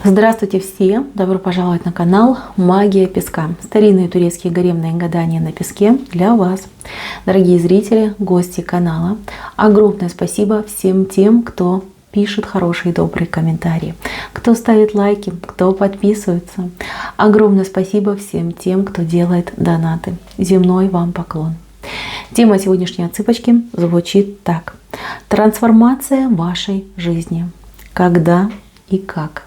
Здравствуйте все! Добро пожаловать на канал Магия Песка. Старинные турецкие гаремные гадания на песке для вас. Дорогие зрители, гости канала, огромное спасибо всем тем, кто пишет хорошие добрые комментарии, кто ставит лайки, кто подписывается. Огромное спасибо всем тем, кто делает донаты. Земной вам поклон. Тема сегодняшней отсыпочки звучит так. Трансформация вашей жизни. Когда и как?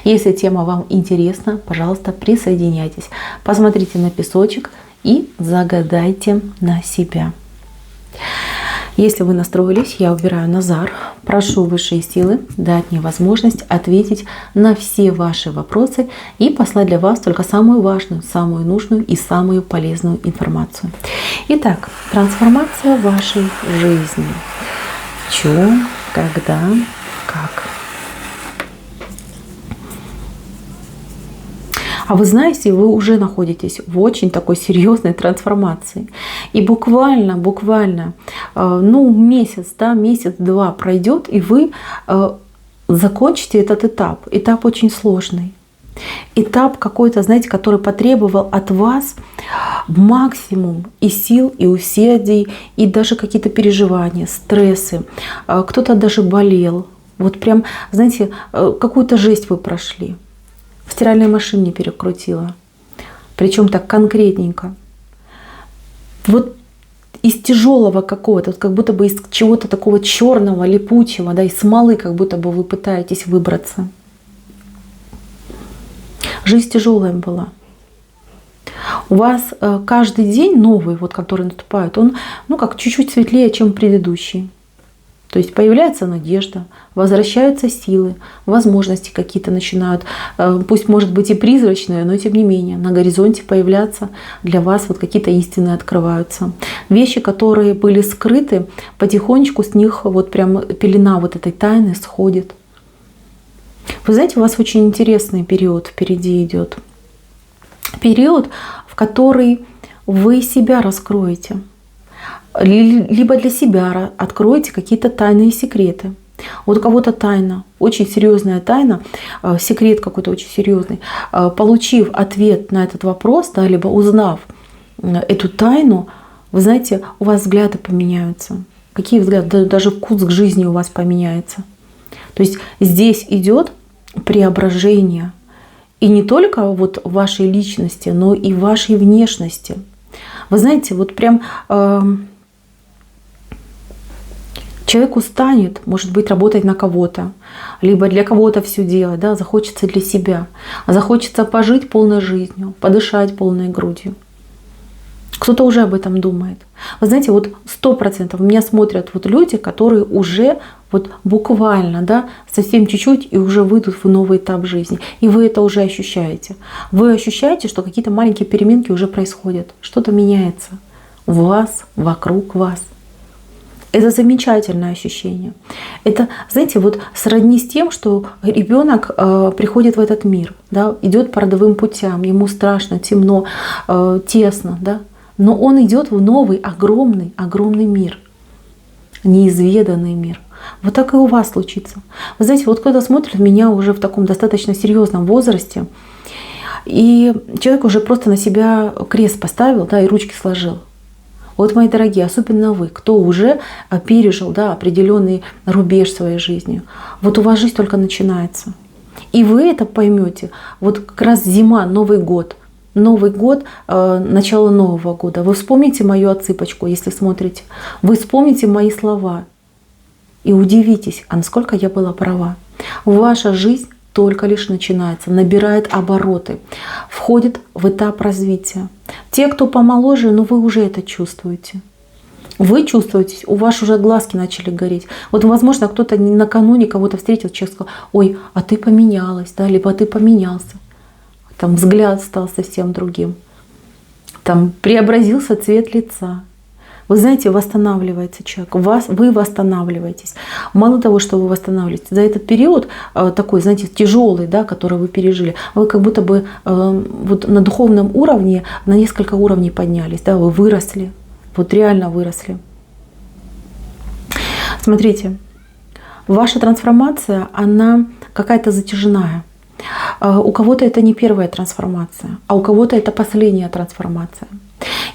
Если тема вам интересна, пожалуйста, присоединяйтесь. Посмотрите на песочек и загадайте на себя. Если вы настроились, я убираю Назар. Прошу высшие силы дать мне возможность ответить на все ваши вопросы и послать для вас только самую важную, самую нужную и самую полезную информацию. Итак, трансформация вашей жизни. Чё, когда, как? А вы знаете, вы уже находитесь в очень такой серьезной трансформации. И буквально, месяц-два пройдет, и вы закончите этот этап. Этап очень сложный. Этап какой-то, знаете, который потребовал от вас максимум и сил, и усердий, и даже какие-то переживания, стрессы. Кто-то даже болел. Вот прям, знаете, какую-то жесть вы прошли. В стиральной машине перекрутила. Причем так конкретненько. Вот из тяжелого какого-то, вот как будто бы из чего-то такого черного, липучего, да, из смолы, как будто бы вы пытаетесь выбраться. Жизнь тяжелая была. У вас каждый день новый, вот, который наступает, он как чуть-чуть светлее, чем предыдущий. То есть появляется надежда, возвращаются силы, возможности какие-то начинают, пусть может быть и призрачные, но тем не менее на горизонте появляться для вас вот какие-то истины открываются. Вещи, которые были скрыты, потихонечку с них вот прям пелена вот этой тайны сходит. Вы знаете, у вас очень интересный период впереди идет. Период, в который вы себя раскроете. Либо для себя откроете какие-то тайные секреты. Вот у кого-то тайна, очень серьезная тайна, секрет какой-то очень серьезный. Получив ответ на этот вопрос, да, либо узнав эту тайну, вы знаете, у вас взгляды поменяются. Какие взгляды? Даже вкус к жизни у вас поменяется. То есть здесь идет преображение. И не только вот вашей личности, но и вашей внешности. Вы знаете, вот прям... Человек устанет, может быть, работать на кого-то, либо для кого-то все делать, да, захочется для себя, захочется пожить полной жизнью, подышать полной грудью. Кто-то уже об этом думает. Вы знаете, вот 100% меня смотрят вот люди, которые уже вот буквально, да, совсем чуть-чуть и уже выйдут в новый этап жизни. И вы это уже ощущаете. Вы ощущаете, что какие-то маленькие переменки уже происходят, что-то меняется в вас, вокруг вас. Это замечательное ощущение. Это, знаете, вот сродни с тем, что ребенок приходит в этот мир, да, идет по родовым путям, ему страшно, темно, тесно, да, но он идет в новый, огромный мир, неизведанный мир. Вот так и у вас случится. Вы знаете, вот кто-то смотрит меня уже в таком достаточно серьезном возрасте, и человек уже просто на себя крест поставил, да, и ручки сложил. Вот, мои дорогие, особенно вы, кто уже пережил, да, определенный рубеж своей жизни. Вот у вас жизнь только начинается. И вы это поймете. Вот как раз зима, Новый год. Новый год, начало Нового года. Вы вспомните мою отсыпочку, если смотрите. Вы вспомните мои слова. И удивитесь, а насколько я была права. Ваша жизнь только лишь начинается, набирает обороты, входит в этап развития. Те, кто помоложе, вы уже это чувствуете. Вы чувствуете, у вас уже глазки начали гореть. Вот, возможно, кто-то накануне кого-то встретил, человек сказал: ой, а ты поменялась, да, либо ты поменялся. Там взгляд стал совсем другим. Там преобразился цвет лица. Вы знаете, восстанавливается человек, вы восстанавливаетесь. Мало того, что вы восстанавливаетесь, за этот период такой, знаете, тяжелый, да, который вы пережили, вы как будто бы вот на духовном уровне на несколько уровней поднялись, да, вы выросли, вот реально выросли. Смотрите, ваша трансформация, она какая-то затяжная. У кого-то это не первая трансформация, а у кого-то это последняя трансформация.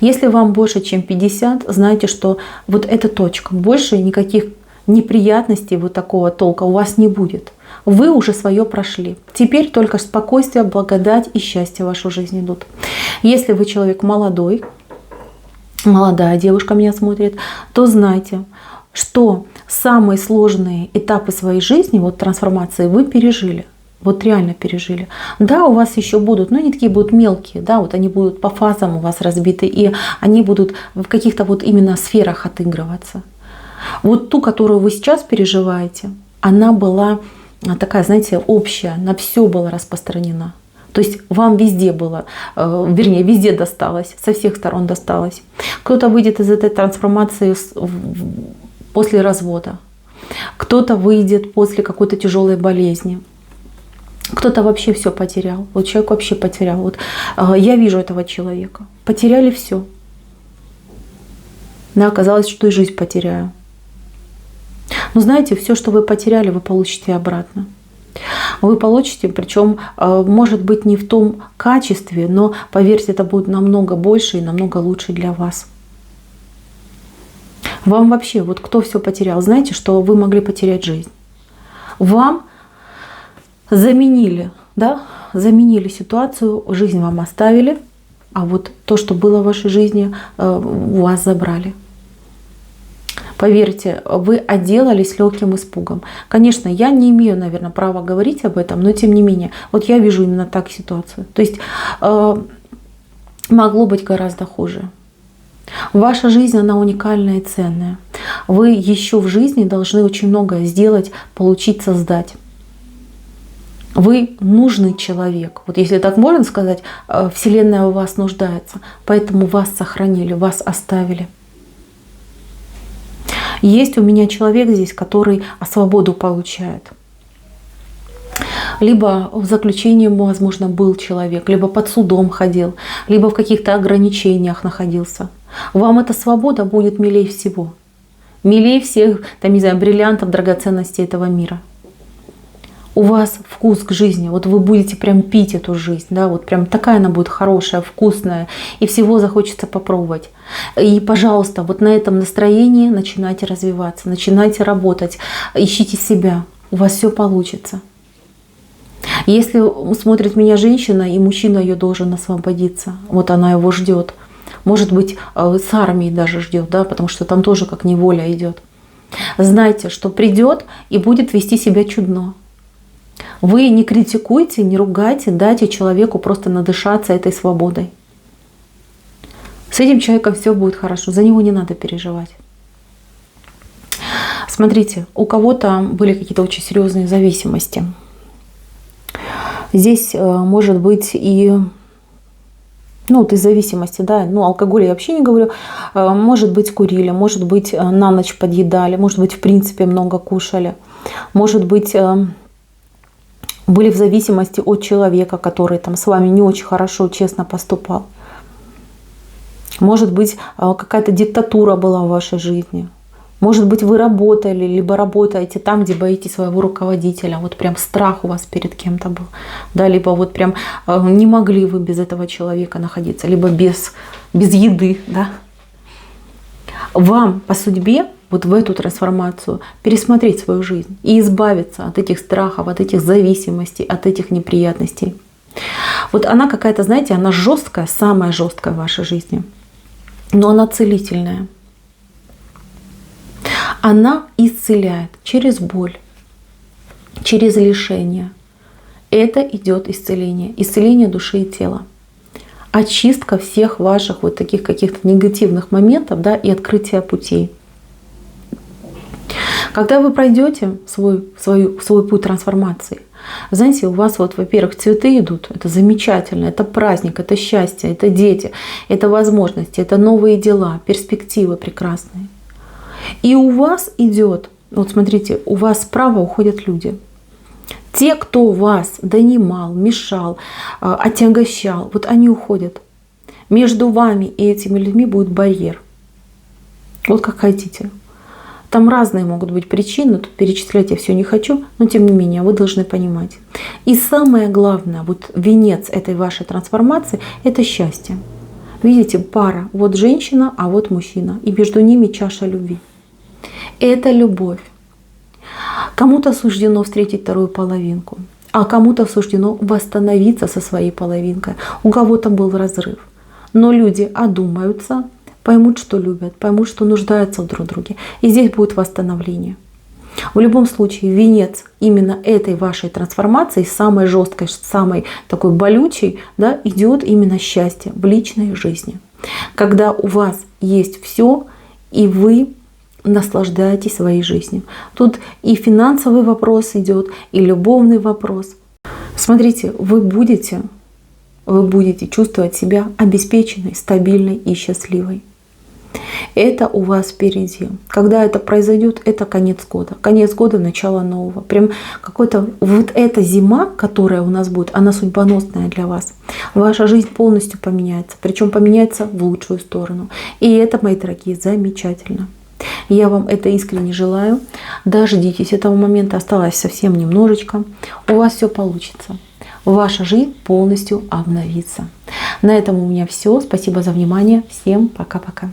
Если вам больше, чем 50, знайте, что вот эта точка. Больше никаких неприятностей вот такого толка у вас не будет. Вы уже свое прошли. Теперь только спокойствие, благодать и счастье в вашу жизнь идут. Если вы человек молодой, молодая девушка меня смотрит, то знайте, что самые сложные этапы своей жизни, вот трансформации, вы пережили. Вот реально пережили. Да, у вас еще будут, но они такие будут мелкие, да, вот они будут по фазам у вас разбиты, и они будут в каких-то вот именно сферах отыгрываться. Вот ту, которую вы сейчас переживаете, она была такая, знаете, общая, на все была распространена. То есть вам везде было, вернее, везде досталось, со всех сторон досталось. Кто-то выйдет из этой трансформации после развода, кто-то выйдет после какой-то тяжелой болезни. Кто-то вообще все потерял. Вот человек вообще потерял. Вот я вижу этого человека. Потеряли все. Да, оказалось, что и жизнь потеряю. Но знаете, все, что вы потеряли, вы получите обратно. Вы получите, причем, может быть, не в том качестве, но, поверьте, это будет намного больше и намного лучше для вас. Вам вообще, вот кто все потерял, знаете, что вы могли потерять жизнь. Вам заменили, да, заменили ситуацию, жизнь вам оставили, а вот то, что было в вашей жизни, у вас забрали. Поверьте, вы отделались легким испугом. Конечно, я не имею, наверное, права говорить об этом, но тем не менее, вот я вижу именно так ситуацию. То есть могло быть гораздо хуже. Ваша жизнь, она уникальная и ценная. Вы еще в жизни должны очень многое сделать, получить, создать. Вы нужный человек. Вот если так можно сказать, Вселенная в вас нуждается. Поэтому вас сохранили, вас оставили. Есть у меня человек здесь, который свободу получает. Либо в заключении, возможно, был человек, либо под судом ходил, либо в каких-то ограничениях находился. Вам эта свобода будет милее всего. Милее всех, там, не знаю, бриллиантов, драгоценностей этого мира. У вас вкус к жизни, вот вы будете прям пить эту жизнь, да, вот прям такая она будет хорошая, вкусная, и всего захочется попробовать. И, пожалуйста, вот на этом настроении начинайте развиваться, начинайте работать, ищите себя, у вас все получится. Если смотрит меня женщина, и мужчина ее должен освободиться, вот она его ждет, может быть, с армией даже ждет, да, потому что там тоже как неволя идет. Знайте, что придет и будет вести себя чудно. Вы не критикуйте, не ругайте, дайте человеку просто надышаться этой свободой. С этим человеком все будет хорошо, за него не надо переживать. Смотрите, у кого-то были какие-то очень серьезные зависимости. Здесь может быть и, ну, вот из зависимости, да, ну, алкоголь я вообще не говорю, может быть, курили, может быть, на ночь подъедали, может быть, в принципе, много кушали, может быть, были в зависимости от человека, который там с вами не очень хорошо, честно поступал. Может быть, какая-то диктатура была в вашей жизни. Может быть, вы работали, либо работаете там, где боитесь своего руководителя. Вот прям страх у вас перед кем-то был. Да, либо вот прям не могли вы без этого человека находиться, либо без еды. Да. Вам по судьбе вот в эту трансформацию пересмотреть свою жизнь и избавиться от этих страхов, от этих зависимостей, от этих неприятностей. Вот она какая-то, знаете, она жесткая, самая жесткая в вашей жизни, но она целительная. Она исцеляет через боль, через лишение. Это идет исцеление, исцеление души и тела. Очистка всех ваших вот таких каких-то негативных моментов, да, и открытие путей. Когда вы пройдете свой путь трансформации, знаете, у вас вот, во-первых, цветы идут, это замечательно, это праздник, это счастье, это дети, это возможности, это новые дела, перспективы прекрасные. И у вас идет, вот смотрите, у вас справа уходят люди. Те, кто вас донимал, мешал, отягощал, вот они уходят. Между вами и этими людьми будет барьер. Вот как хотите. Там разные могут быть причины, тут перечислять я все не хочу, но тем не менее вы должны понимать. И самое главное, вот венец этой вашей трансформации – это счастье. Видите, пара, вот женщина, а вот мужчина, и между ними чаша любви. Это любовь. Кому-то суждено встретить вторую половинку, а кому-то суждено восстановиться со своей половинкой. У кого-то был разрыв. Но люди одумаются, поймут, что любят, поймут, что нуждаются в друг друге. И здесь будет восстановление. В любом случае, венец именно этой вашей трансформации, самой жесткой, самой такой болючей, да, идет именно счастье в личной жизни. Когда у вас есть все, и вы наслаждаетесь своей жизнью. Тут и финансовый вопрос идет, и любовный вопрос. Смотрите, вы будете чувствовать себя обеспеченной, стабильной и счастливой. Это у вас впереди. Когда это произойдет, это конец года. Конец года, начало нового. Прям какой-то вот эта зима, которая у нас будет, она судьбоносная для вас. Ваша жизнь полностью поменяется. Причем поменяется в лучшую сторону. И это, мои дорогие, замечательно. Я вам это искренне желаю. Дождитесь этого момента. Осталось совсем немножечко. У вас все получится. Ваша жизнь полностью обновится. На этом у меня все. Спасибо за внимание. Всем пока-пока.